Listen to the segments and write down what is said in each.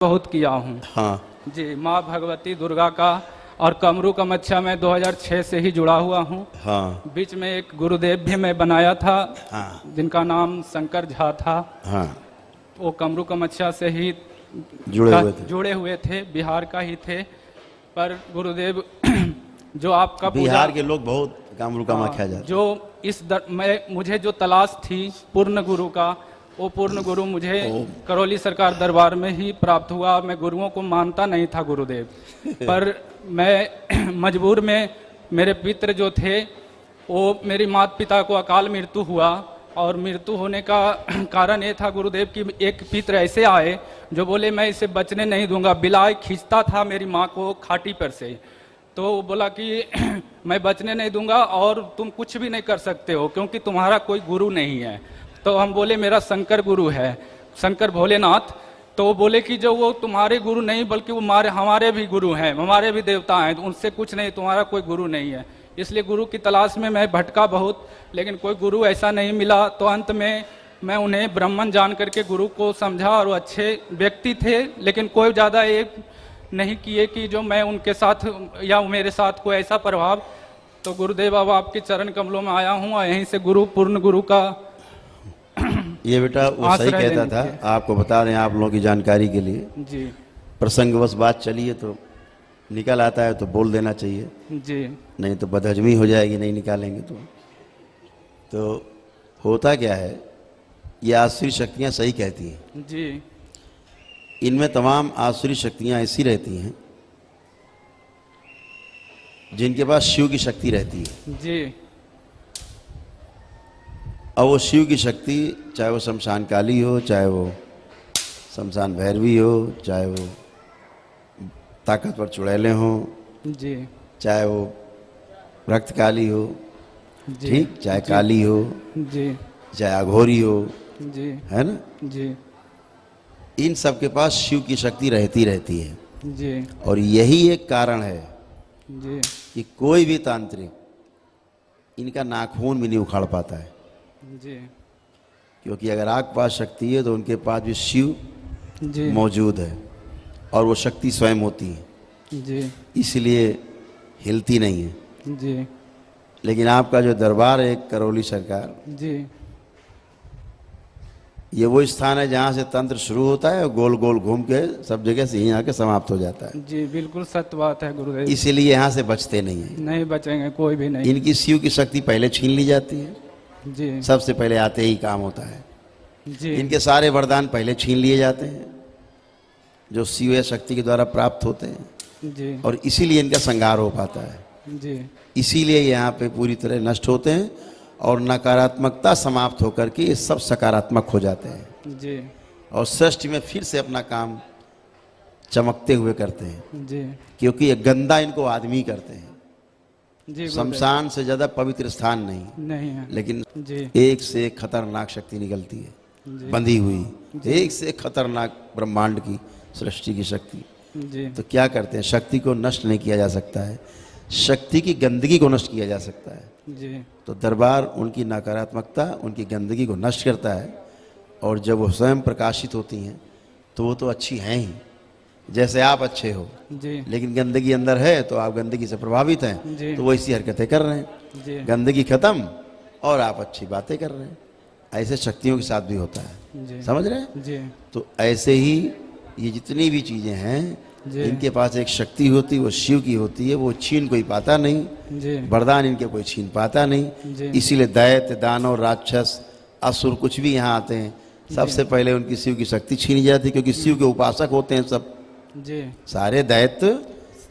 बहुत किया हूँ। हाँ जी, माँ भगवती दुर्गा का और कमरू कामाख्या में 2006 से ही जुड़ा हुआ हूँ। हाँ बीच में एक गुरुदेव भी मैं बनाया था, हाँ जिनका नाम शंकर झा था। हाँ वो कमरू कामाख्या से ही जुड़े हुए थे। बिहार का ही थे। पर गुरुदेव जो आपका बिहार के लोग बहुत कामरू कामाख्या जाते। जो मुझे जो तलाश थी पूर्ण गुरु का, वो पूर्ण गुरु मुझे करौली सरकार दरबार में ही प्राप्त हुआ। मैं गुरुओं को मानता नहीं था गुरुदेव, पर मैं मजबूर में, मेरे पितृ जो थे वो, मेरी माता पिता को अकाल मृत्यु हुआ और मृत्यु होने का कारण ये था गुरुदेव की एक पितृ ऐसे आए जो बोले मैं इसे बचने नहीं दूंगा। बिलाय खींचता था मेरी माँ को खाटी पर से, तो वो बोला कि मैं बचने नहीं दूंगा और तुम कुछ भी नहीं कर सकते हो क्योंकि तुम्हारा कोई गुरु नहीं है। तो हम बोले मेरा शंकर गुरु है, शंकर भोलेनाथ। तो वो बोले कि जो वो तुम्हारे गुरु नहीं बल्कि वो हमारे भी गुरु हैं, हमारे भी देवता हैं, तो उनसे कुछ नहीं, तुम्हारा कोई गुरु नहीं है। इसलिए गुरु की तलाश में मैं भटका बहुत, लेकिन कोई गुरु ऐसा नहीं मिला। तो अंत में मैं उन्हें ब्राह्मण जान करके गुरु को समझा और अच्छे व्यक्ति थे, लेकिन कोई ज़्यादा एक नहीं किए कि जो मैं उनके साथ या मेरे साथ कोई ऐसा प्रभाव। तो गुरुदेव अब आपके चरण कमलों में आया हूँ और यहीं से गुरु पूर्ण गुरु का ये बेटा वो सही कहता था। आपको बता रहे हैं आप लोगों की जानकारी के लिए जी। प्रसंगवश बात चली है तो निकल आता है तो बोल देना चाहिए जी, नहीं तो बदहजमी हो जाएगी, नहीं निकालेंगे तो होता क्या है, ये आसुरी शक्तियाँ सही कहती हैं जी। इनमें तमाम आसुरी शक्तियाँ ऐसी रहती हैं जिनके पास शिव की शक्ति रहती है जी। और वो शिव की शक्ति चाहे वो शमशान काली हो, चाहे वो शमशान भैरवी हो, चाहे वो ताकतवर चुड़ैलें हों जी, चाहे वो रक्त काली हो, ठीक, चाहे काली हो, जी, चाहे अघोरी हो, जी, है ना जी, इन सब के पास शिव की शक्ति रहती है। जी, और यही एक कारण है जी, कि कोई भी तांत्रिक इनका नाखून भी नहीं उखाड़ पाता है, जी, क्योंकि अगर आपके पास शक्ति है तो उनके पास भी शिव जी, मौजूद है और वो शक्ति स्वयं होती है, जी, इसलिए हिलती नहीं है। जी, लेकिन आपका जो दरबार है करौली सरकार, जी, ये वो स्थान है जहाँ से तंत्र शुरू होता है और गोल गोल घूम के सब जगह से यहीं आके समाप्त हो जाता है। जी, बिल्कुल सत्य बात है गुरुदेव। इसीलिए यहाँ से बचते नहीं हैं। नहीं बचेंगे कोई भी नहीं। इनकी शिव की शक्ति पहले छीन ली जाती है, जी, सबसे पहले आते ही काम होता है। जी, इनके सारे वरदान पहले छीन लिए जाते हैं जो शिव शक्ति के द्वारा प्राप्त होते हैं, जी, और इसीलिए इनका संहार हो पाता है। जी, इसीलिए यहाँ पे पूरी तरह नष्ट होते हैं और नकारात्मकता समाप्त होकर के ये सब सकारात्मक हो जाते हैं जी, और सृष्टि में फिर से अपना काम चमकते हुए करते हैं, जी, क्योंकि ये गंदा इनको आदमी करते हैं। जी, शमशान से ज़्यादा पवित्र स्थान नहीं, नहीं है। लेकिन जी, एक से एक खतरनाक शक्ति निकलती है जी, बंधी हुई, एक से एक खतरनाक ब्रह्मांड की सृष्टि की शक्ति। जी, तो क्या करते हैं, शक्ति को नष्ट नहीं किया जा सकता है, शक्ति की गंदगी को नष्ट किया जा सकता है। जी, तो दरबार उनकी नकारात्मकता, उनकी गंदगी को नष्ट करता है, और जब वो स्वयं प्रकाशित होती हैं तो वो तो अच्छी हैं ही, जैसे आप अच्छे हो, जी, लेकिन गंदगी अंदर है तो आप गंदगी से प्रभावित हैं, जी, तो वो ऐसी हरकतें कर रहे हैं। जी, गंदगी खत्म और आप अच्छी बातें कर रहे हैं। ऐसे शक्तियों के साथ भी होता है, जी, समझ रहे हैं। जी, तो ऐसे ही ये जितनी भी चीज़ें हैं, जी, इनके पास एक शक्ति होती है, वो शिव की होती है, वो छीन कोई पाता नहीं, जी, वरदान इनके कोई छीन पाता नहीं। जी, इसीलिए दैत्य, दानव, राक्षस, असुर कुछ भी यहाँ आते हैं, सबसे पहले उनकी शिव की शक्ति छीनी जाती है, क्योंकि शिव के उपासक होते हैं सब। जी, सारे दैत्य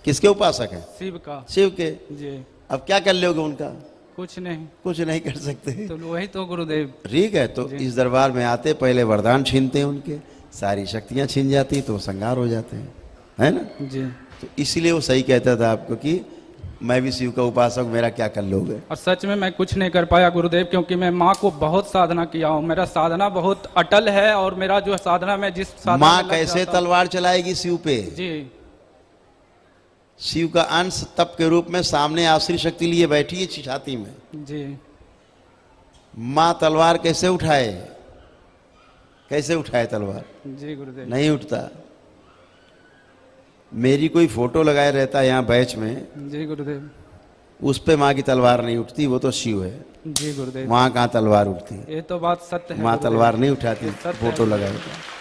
किसके उपासक हैं? शिव का। शिव के। जी, अब क्या कर लोगे उनका? कुछ नहीं। कुछ नहीं कर सकते। तो वही तो गुरुदेव। ठीक है, तो इस दरबार में आते पहले वरदान छीनते हैं उनके, सारी शक्तियाँ छीन जाती तो संगार हो जाते हैं, है ना। जी, तो इसीलिए वो सही कहता था आपको कि मैं भी शिव का उपासक, मेरा क्या कर लोगे। और सच में मैं कुछ नहीं कर पाया गुरुदेव, क्योंकि मैं माँ को बहुत साधना किया हूँ। मेरा साधना बहुत अटल है और मेरा जो साधना में जिस साधना माँ में लग कैसे जाता हूँ- तलवार चलाएगी शिव पे? जी, शिव का अंश तप के रूप में सामने आश्री शक्ति लिए बैठी है छाती में, जी, माँ तलवार कैसे उठाए? कैसे उठाए तलवार? जी गुरुदेव। नहीं उठता। मेरी कोई फोटो लगाए रहता है यहाँ बैच में, जी गुरुदेव। उस पे माँ की तलवार नहीं उठती, वो तो शिव है। जी गुरुदेव। वहाँ कहाँ तलवार उठती है? ये तो बात सत्य है माँ गुरुदेव। तलवार नहीं उठाती सत्य है। फोटो लगाए तो।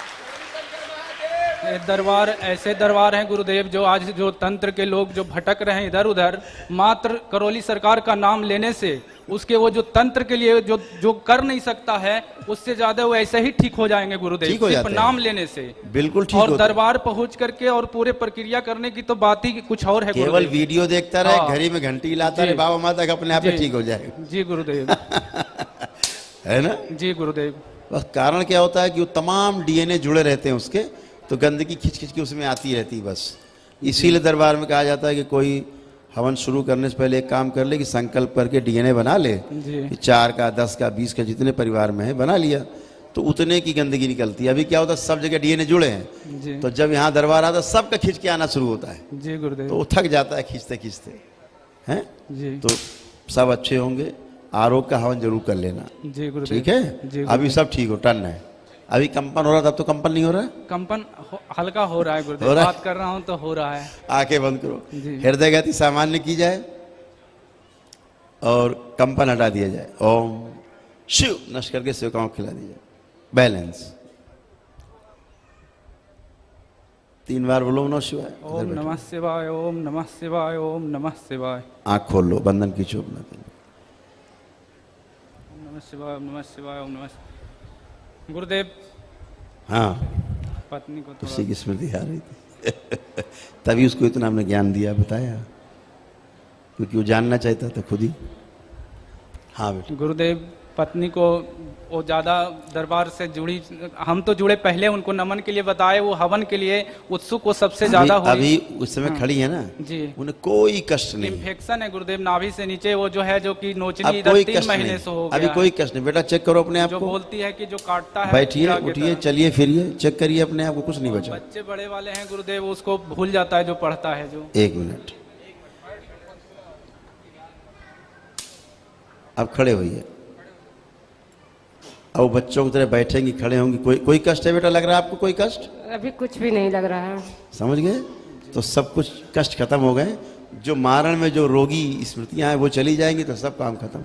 ये दरबार ऐसे दरबार हैं गुरुदेव जो आज जो तंत्र के लोग जो भटक रहे हैं इधर उधर, मात्र करौली सरकार का नाम लेने से उसके वो जो तंत्र के लिए जो जो कर नहीं सकता है उससे ज्यादा वो ऐसे ही ठीक हो जाएंगे गुरुदेव, ठीक हो सिर्फ जाते हैं। नाम लेने से। बिल्कुल ठीक और होता है। दरबार पहुंच करके और पूरे प्रक्रिया करने की तो बात ही कुछ और है केवल गुरुदेव। वीडियो देखता रहे, हाँ। घड़ी में घंटी लाता जी। रहे, बाबा माता का अपने आप ही जी। ठीक हो जाएगा। जी गुरुदेव। है ना? जी गुरुदेव। बस कारण क्या होता है कि वो तमाम डीएनए जुड़े रहते हैं उसके, तो गंदगी खिंच खिंच के उसमें आती रहती है बस। इसीलिए दरबार में कहा जाता है कि कोई हवन शुरू करने से पहले एक काम कर ले कि संकल्प करके डीएनए बना ले जी। कि 4 का 10 का 20 का जितने परिवार में है बना लिया, तो उतने की गंदगी निकलती है। अभी क्या होता है सब जगह डीएनए जुड़े हैं, जी। तो जब यहाँ दरबार आता है सबका खिंच के आना शुरू होता है, जी गुरुदेव। तो वो थक जाता है खींचते खींचते हैं। जी। तो सब अच्छे होंगे। आरोग्य का हवन जरूर कर लेना, जी गुरुदेव। ठीक है? जी अभी सब ठीक हो, टन है। अभी कंपन हो रहा था, अब तो कंपन नहीं हो रहा है। कंपन हल्का हो रहा है हो गुरुदेव, रहा है? बात कर रहा हूँ तो हो रहा है। आंखें बंद करो, जी। हृदय गति सामान्य की जाए और कंपन हटा दिया जाए। ओम शिव नष्ट करके सेवकाओं को खिला दिया जाए। बैलेंस 3 बार बोलो नमः शिवाय। ओम नमः शिवाय, ओम नमः शिवाय, ओम नमः शिवाय। आंख खोल लो, बंधन की चूप न करो। ओम नमः शिवाय, ओम नमः शिवाय, ओम नमः। गुरुदेव हाँ, पत्नी को उसी थोड़ा की स्मृति आ रही थी तभी उसको इतना हमने ज्ञान दिया, बताया, क्योंकि वो जानना चाहता था खुद ही। हाँ बेटा। गुरुदेव पत्नी को वो ज्यादा दरबार से जुड़ी, हम तो जुड़े पहले उनको नमन के लिए बताए, वो हवन के लिए उत्सुक वो सबसे ज्यादा हुई। अभी उस समय खड़ी है ना, जी। उन्हें कोई कष्ट नहीं, इन्फेक्शन है गुरुदेव नाभि से नीचे, वो जो है जो कि नोचनी अब इधर कोई 3 कष्ट महीने नहीं, से हो अभी गया कोई है। कष्ट नहीं। बेटा चेक करो अपने आप जो को, बोलती है कि जो काटता है बैठिए कीड़ा की उठिए तरह। चलिए फिरिए, चेक करिए अपने आप को, कुछ नहीं बचा। बच्चे बड़े वाले हैं गुरुदेव, उसको भूल जाता है जो पढ़ता है जो। 1 मिनट, अब खड़े होइए। अब बच्चों की तरह बैठेंगी, खड़े होंगी। कोई कष्ट है बेटा, लग रहा है आपको कोई कष्ट? अभी कुछ भी नहीं लग रहा है। समझ गए? तो सब कुछ कष्ट खत्म हो गए। जो मारण में जो रोगी स्मृतियां हैं वो चली जाएंगी तो सब काम खत्म।